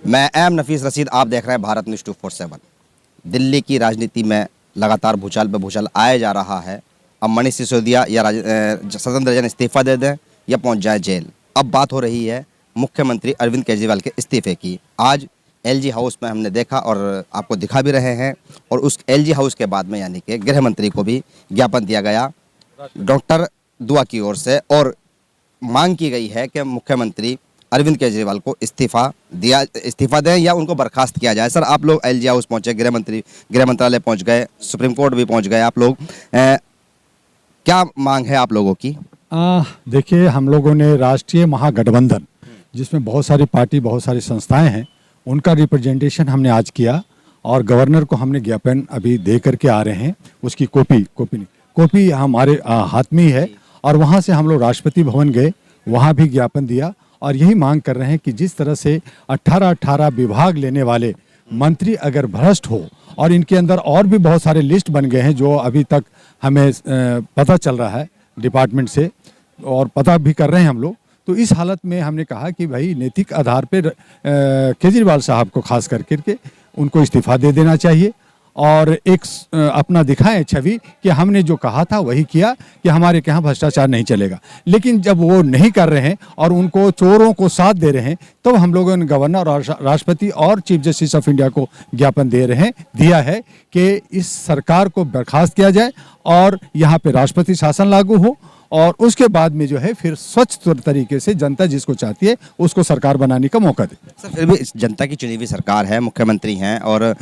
मैं एम नफीस रशीद, आप देख रहे हैं भारत न्यूज़ 247। दिल्ली की राजनीति में लगातार भूचाल पे भूचाल आया जा रहा है। अब मनीष सिसोदिया या सदन रंजन इस्तीफा दे दें या पहुंच जाए जेल। अब बात हो रही है मुख्यमंत्री अरविंद केजरीवाल के इस्तीफे की। आज एलजी हाउस में हमने देखा और आपको दिखा भी रहे हैं, और उस एलजी हाउस के बाद में यानी कि गृह मंत्री को भी ज्ञापन दिया गया डॉक्टर दुआ की ओर से, और मांग की गई है कि मुख्यमंत्री अरविंद केजरीवाल को इस्तीफा दें या उनको बर्खास्त किया जाए। सर, आप लोग एलजी हाउस पहुंचे, गृह मंत्रालय पहुंच गए, सुप्रीम कोर्ट भी पहुंच गए आप लोग, क्या मांग है आप लोगों की? देखिए, हम लोगों ने राष्ट्रीय महागठबंधन, जिसमें बहुत सारी पार्टी, बहुत सारी संस्थाएं हैं, उनका रिप्रेजेंटेशन हमने आज किया और गवर्नर को हमने ज्ञापन अभी दे करके आ रहे हैं। उसकी कॉपी हमारे हाथ में ही है, और वहाँ से हम लोग राष्ट्रपति भवन गए, वहाँ भी ज्ञापन दिया और यही मांग कर रहे हैं कि जिस तरह से 18 विभाग लेने वाले मंत्री अगर भ्रष्ट हो, और इनके अंदर और भी बहुत सारे लिस्ट बन गए हैं जो अभी तक हमें पता चल रहा है डिपार्टमेंट से, और पता भी कर रहे हैं हम लोग, तो इस हालत में हमने कहा कि भाई नैतिक आधार पर केजरीवाल साहब को खास करके उनको इस्तीफा दे देना चाहिए, और एक अपना दिखाएं छवि कि हमने जो कहा था वही किया, कि हमारे यहाँ भ्रष्टाचार नहीं चलेगा। लेकिन जब वो नहीं कर रहे हैं और उनको चोरों को साथ दे रहे हैं, तो हम लोगों ने गवर्नर और राष्ट्रपति और चीफ जस्टिस ऑफ इंडिया को ज्ञापन दिया है कि इस सरकार को बर्खास्त किया जाए और यहाँ पे राष्ट्रपति शासन लागू हो, और उसके बाद में जो है फिर स्वच्छ तरीके से जनता जिसको चाहती है उसको सरकार बनाने का मौका दे। सर, फिर भी जनता की चुनी हुई सरकार है, मुख्यमंत्री हैं और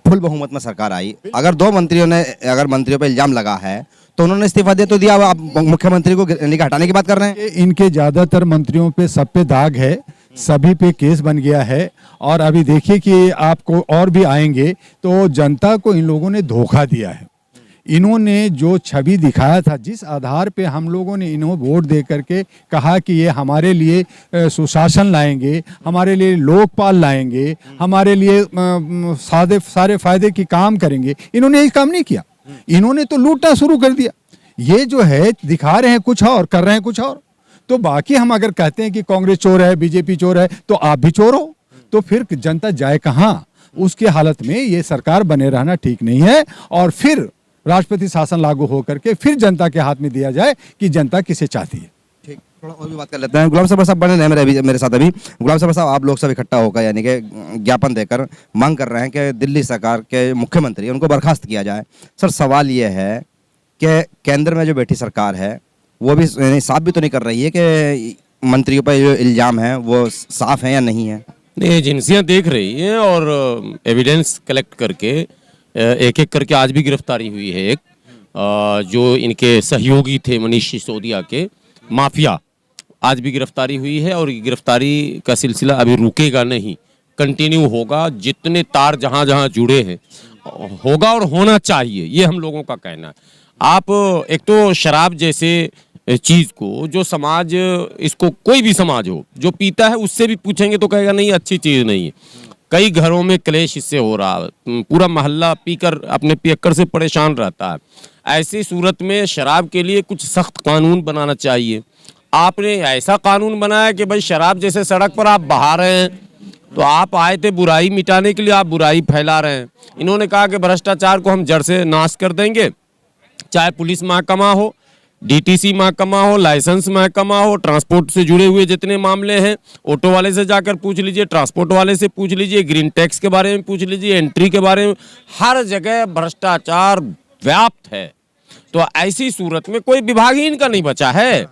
फुल बहुमत में सरकार आई। अगर मंत्रियों पर इल्जाम लगा है तो उन्होंने इस्तीफा दे तो दिया, आप मुख्यमंत्री को निकाह हटाने की बात कर रहे हैं? इनके ज्यादातर मंत्रियों पे सब पे दाग है, सभी पे केस बन गया है, और अभी देखिए कि आपको और भी आएंगे। तो जनता को इन लोगों ने धोखा दिया है। इन्होंने जो छवि दिखाया था, जिस आधार पे हम लोगों ने इन्हों वोट दे करके कहा कि ये हमारे लिए सुशासन लाएंगे, हमारे लिए लोकपाल लाएंगे, हमारे लिए सारे फायदे की काम करेंगे, इन्होंने ये काम नहीं किया। इन्होंने तो लूटना शुरू कर दिया। ये जो है दिखा रहे हैं कुछ और, कर रहे हैं कुछ और। तो बाकी हम अगर कहते हैं कि कांग्रेस चोर है, बीजेपी चोर है, तो आप भी चोर हो, तो फिर जनता जाए कहाँ? उसके हालत में ये सरकार बने रहना ठीक नहीं है, और फिर राष्ट्रपति शासन लागू होकर के फिर जनता के हाथ में दिया जाए कि जनता किसे चाहती है। ठीक, थोड़ा और भी बात कर लेते हैं। गुलाम साहब बने रहे मेरे साथ अभी। गुलाम साहब, आप लोग सब इकट्ठा होकर यानी कि ज्ञापन देकर मांग कर रहे हैं कि दिल्ली सरकार के मुख्यमंत्री उनको बर्खास्त किया जाए। सर, सवाल ये है कि केंद्र में जो बैठी सरकार है वो भी साफ भी तो नहीं कर रही है कि मंत्रियों पर जो इल्जाम है वो साफ है या नहीं है। एजेंसियां देख रही हैं और एविडेंस कलेक्ट करके एक एक करके आज भी गिरफ्तारी हुई है। एक जो इनके सहयोगी थे मनीष सिसोदिया के माफिया, आज भी गिरफ्तारी हुई है, और गिरफ्तारी का सिलसिला अभी रुकेगा नहीं, कंटिन्यू होगा। जितने तार जहां जहां जुड़े हैं होगा और होना चाहिए, ये हम लोगों का कहना है। आप एक तो शराब जैसे चीज को, जो समाज, इसको कोई भी समाज हो जो पीता है, उससे भी पूछेंगे तो कहेगा नहीं अच्छी चीज नहीं है। कई घरों में क्लेश इससे हो रहा है, पूरा मोहल्ला पीकर अपने पियक्कड़ से परेशान रहता है। ऐसी सूरत में शराब के लिए कुछ सख्त कानून बनाना चाहिए। आपने ऐसा कानून बनाया कि भाई शराब जैसे सड़क पर आप बहा रहे हैं, तो आप आए थे बुराई मिटाने के लिए, आप बुराई फैला रहे हैं। इन्होंने कहा कि भ्रष्टाचार को हम जड़ से नाश कर देंगे, चाहे पुलिस महकमा हो, डीटीसी महकमा हो, लाइसेंस महकमा हो, ट्रांसपोर्ट से जुड़े हुए जितने मामले हैं, ऑटो वाले से जाकर पूछ लीजिए, ट्रांसपोर्ट वाले से पूछ लीजिए, ग्रीन टैक्स के बारे में पूछ लीजिए, एंट्री के बारे में, हर जगह भ्रष्टाचार व्याप्त है। तो ऐसी सूरत में कोई विभाग ही इनका नहीं बचा है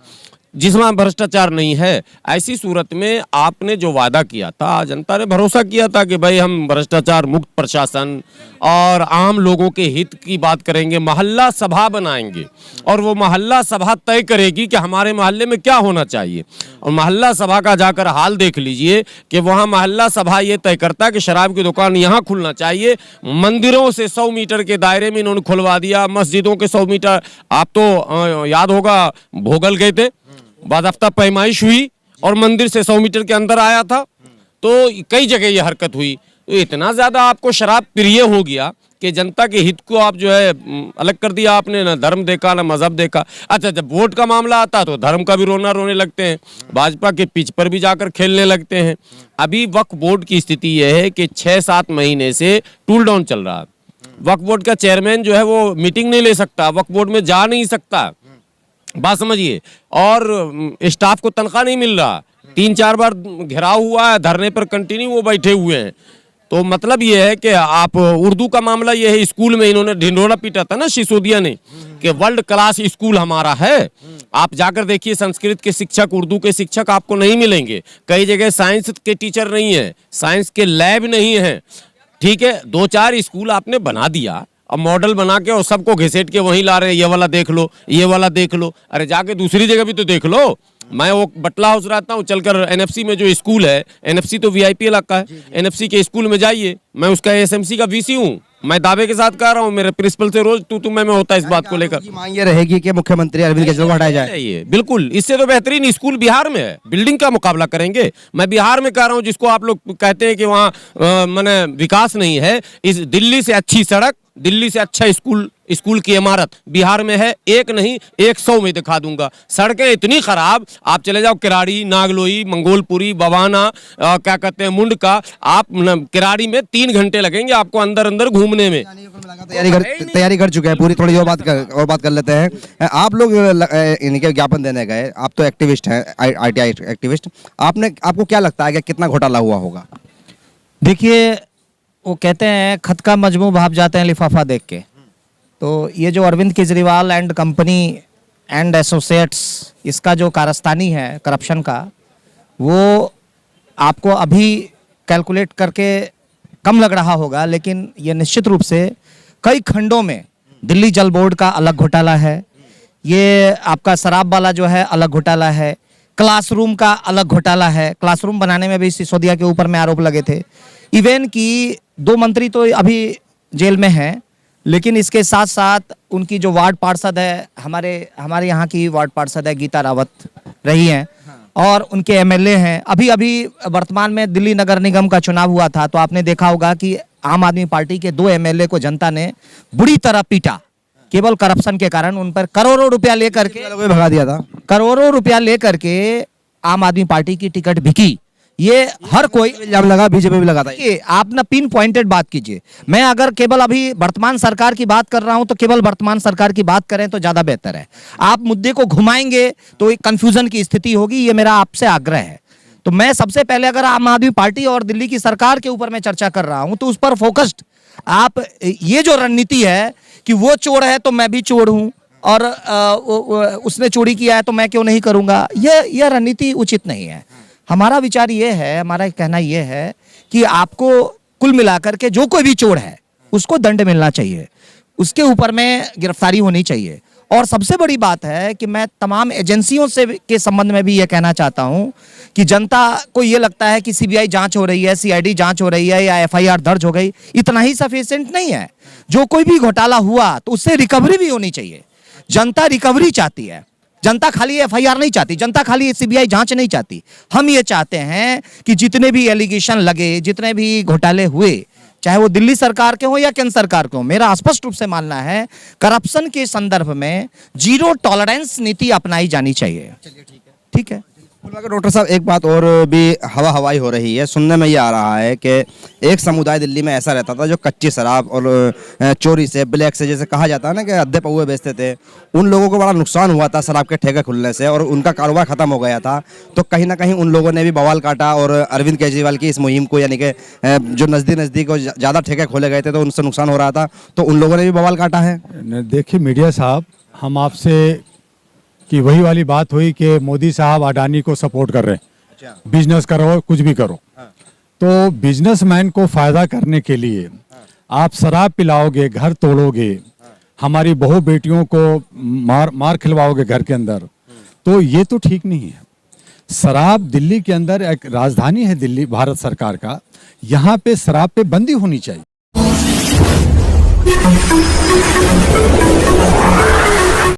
जिसमें भ्रष्टाचार नहीं है। ऐसी सूरत में आपने जो वादा किया था, जनता ने भरोसा किया था कि भाई हम भ्रष्टाचार मुक्त प्रशासन और आम लोगों के हित की बात करेंगे, मोहल्ला सभा बनाएंगे, और वो मोहल्ला सभा तय करेगी कि हमारे मोहल्ले में क्या होना चाहिए। और मोहल्ला सभा का जाकर हाल देख लीजिए कि वहाँ मोहल्ला सभा ये तय करता है कि शराब की दुकान यहाँ खुलना चाहिए। मंदिरों से 100 मीटर के दायरे में इन्होंने खुलवा दिया, मस्जिदों के 100 मीटर। आप तो याद होगा भोगल गए थे, बाज़ाब्ता पैमाइश हुई और मंदिर से 100 मीटर के अंदर आया था, तो कई जगह ये हरकत हुई। तो इतना ज़्यादा आपको शराब प्रिय हो गया कि जनता के हित को आप जो है अलग कर दिया आपने, ना धर्म देखा ना मजहब देखा। अच्छा, जब वोट का मामला आता तो धर्म का भी रोने लगते हैं, भाजपा के पिच पर भी जाकर खेलने लगते हैं। अभी वक्फ बोर्ड की स्थिति यह है कि 6-7 महीने से टूल डाउन चल रहा है। वक्फ बोर्ड का चेयरमैन जो है वो मीटिंग नहीं ले सकता, वक्फ बोर्ड में जा नहीं सकता, बात समझिए। और स्टाफ को तनख्वाह नहीं मिल रहा, 3-4 बार घेराव हुआ है, धरने पर कंटिन्यू वो बैठे हुए हैं। तो मतलब ये है कि आप उर्दू का मामला ये है, स्कूल में इन्होंने ढिंढोरा पीटा था ना सिसोदिया ने कि वर्ल्ड क्लास स्कूल हमारा है। आप जाकर देखिए, संस्कृत के शिक्षक, उर्दू के शिक्षक आपको नहीं मिलेंगे। कई जगह साइंस के टीचर नहीं है, साइंस के लैब नहीं है। ठीक है, 2-4 स्कूल आपने बना दिया, अब मॉडल बना के और सबको घिसेट के वहीं ला रहे हैं, ये वाला देख लो, ये वाला देख लो। अरे जाके दूसरी जगह भी तो देख लो। मैं वो बटला हाउस रहता हूँ, चलकर एनएफसी में जो स्कूल है, एनएफसी तो वीआईपी इलाका है, एनएफसी के स्कूल में जाइए, मैं उसका एसएमसी का वीसी हूँ, मैं दावे के साथ कह रहा हूँ, मेरे प्रिंसिपल से रोज तू मैं होता है इस बात को लेकर। मांग ये रहेगी कि मुख्यमंत्री अरविंद केजरीवाल को हटाया जाए। बिल्कुल, इससे तो बेहतरीन स्कूल बिहार में है, बिल्डिंग का मुकाबला करेंगे। मैं बिहार में कह रहा हूँ, जिसको आप लोग कहते हैं कि वहाँ माने विकास नहीं है, इस दिल्ली से अच्छी सड़क, दिल्ली से अच्छा स्कूल की इमारत बिहार में है। एक नहीं 100 में दिखा दूंगा। सड़कें इतनी खराब, आप चले जाओ किराड़ी, नागलोई, मंगोलपुरी, बवाना, क्या कहते हैं मुंडका, आप किराड़ी में 3 घंटे लगेंगे आपको अंदर घूमने में। तैयारी कर चुके हैं पूरी। थोड़ी और बात कर लेते हैं। आप लोग इनके ज्ञापन देने गए, आप तो एक्टिविस्ट हैं, आईटीआई एक्टिविस्ट, आपको क्या लगता है कि कितना घोटाला हुआ होगा? देखिए, वो कहते हैं खत का मजमू भाप जाते हैं लिफाफा देख के। तो ये जो Arvind Kejriwal and company and associates, इसका जो कारस्तानी है करप्शन का, वो आपको अभी कैलकुलेट करके कम लग रहा होगा, लेकिन ये निश्चित रूप से कई खंडों में, दिल्ली जल बोर्ड का अलग घोटाला है, ये आपका शराब वाला जो है अलग घोटाला है, क्लासरूम का अलग घोटाला है। क्लासरूम बनाने में भी सिसोदिया के ऊपर में आरोप लगे थे। इवन कि 2 मंत्री तो अभी जेल में हैं, लेकिन इसके साथ साथ उनकी जो वार्ड पार्षद है, हमारे यहाँ की वार्ड पार्षद है गीता रावत रही हैं, और उनके एमएलए हैं। अभी वर्तमान में दिल्ली नगर निगम का चुनाव हुआ था, तो आपने देखा होगा कि आम आदमी पार्टी के 2 एमएलए को जनता ने बुरी तरह पीटा, केवल करप्शन के कारण। उन पर करोड़ों रुपया लेकर के भगा दिया था, करोड़ों रुपया लेकर के आम आदमी पार्टी की टिकट बिकी। ये हर कोई इल्जाम लगा, बीजेपी भी लगा था। आप ना पिन पॉइंटेड बात कीजिए। मैं अगर केवल अभी वर्तमान सरकार की बात कर रहा हूं, तो केवल वर्तमान सरकार की बात करें तो ज्यादा बेहतर है। आप मुद्दे को घुमाएंगे तो एक कंफ्यूजन की स्थिति होगी, ये मेरा आपसे आग्रह है। तो मैं सबसे पहले, अगर आम आदमी पार्टी और दिल्ली की सरकार के ऊपर मैं चर्चा कर रहा हूं, तो उस पर फोकस्ड आप, ये जो रणनीति है कि वो चोर है तो मैं भी चोर हूं, और उसने चोरी किया है तो मैं क्यों नहीं करूंगा, यह रणनीति उचित नहीं है। हमारा विचार ये है, हमारा कहना ये है कि आपको कुल मिलाकर के जो कोई भी चोर है उसको दंड मिलना चाहिए, उसके ऊपर में गिरफ्तारी होनी चाहिए। और सबसे बड़ी बात है कि मैं तमाम एजेंसियों से के संबंध में भी ये कहना चाहता हूं कि जनता को ये लगता है कि सीबीआई जांच हो रही है, सीआईडी जांच हो रही है, या एफआईआर दर्ज हो गई, इतना ही सफिशिएंट नहीं है। जो कोई भी घोटाला हुआ तो उससे रिकवरी भी होनी चाहिए। जनता रिकवरी चाहती है, जनता खाली एफआईआर नहीं चाहती, जनता खाली सीबीआई जांच नहीं चाहती। हम ये चाहते हैं कि जितने भी एलिगेशन लगे, जितने भी घोटाले हुए, चाहे वो दिल्ली सरकार के हो या केंद्र सरकार के हो, मेरा स्पष्ट रूप से मानना है करप्शन के संदर्भ में 0 टॉलरेंस नीति अपनाई जानी चाहिए। ठीक है। डॉक्टर साहब, एक बात और भी हवाई हो रही है, सुनने में ये आ रहा है कि एक समुदाय दिल्ली में ऐसा रहता था जो कच्ची शराब और चोरी से, ब्लैक से, जैसे कहा जाता है ना कि अद्धे पौवे बेचते थे, उन लोगों को बड़ा नुकसान हुआ था शराब के ठेके खुलने से, और उनका कारोबार खत्म हो गया था। तो कहीं ना कहीं उन लोगों ने भी बवाल काटा, और अरविंद केजरीवाल की इस मुहिम को, यानी कि जो नज़दीक ज़्यादा ठेके खोले गए थे तो उनसे नुकसान हो रहा था, तो उन लोगों ने भी बवाल काटा है। देखिए मीडिया साहब, हम आपसे कि वही वाली बात हुई कि मोदी साहब अडानी को सपोर्ट कर रहे हैं, बिजनेस करो, कुछ भी करो। तो बिजनेसमैन को फायदा करने के लिए आप शराब पिलाओगे, घर तोड़ोगे, हमारी बहू बेटियों को मार खिलवाओगे घर के अंदर, तो ये तो ठीक नहीं है। शराब, दिल्ली के अंदर एक राजधानी है दिल्ली भारत सरकार का, यहाँ पे शराब पे बंदी होनी चाहिए।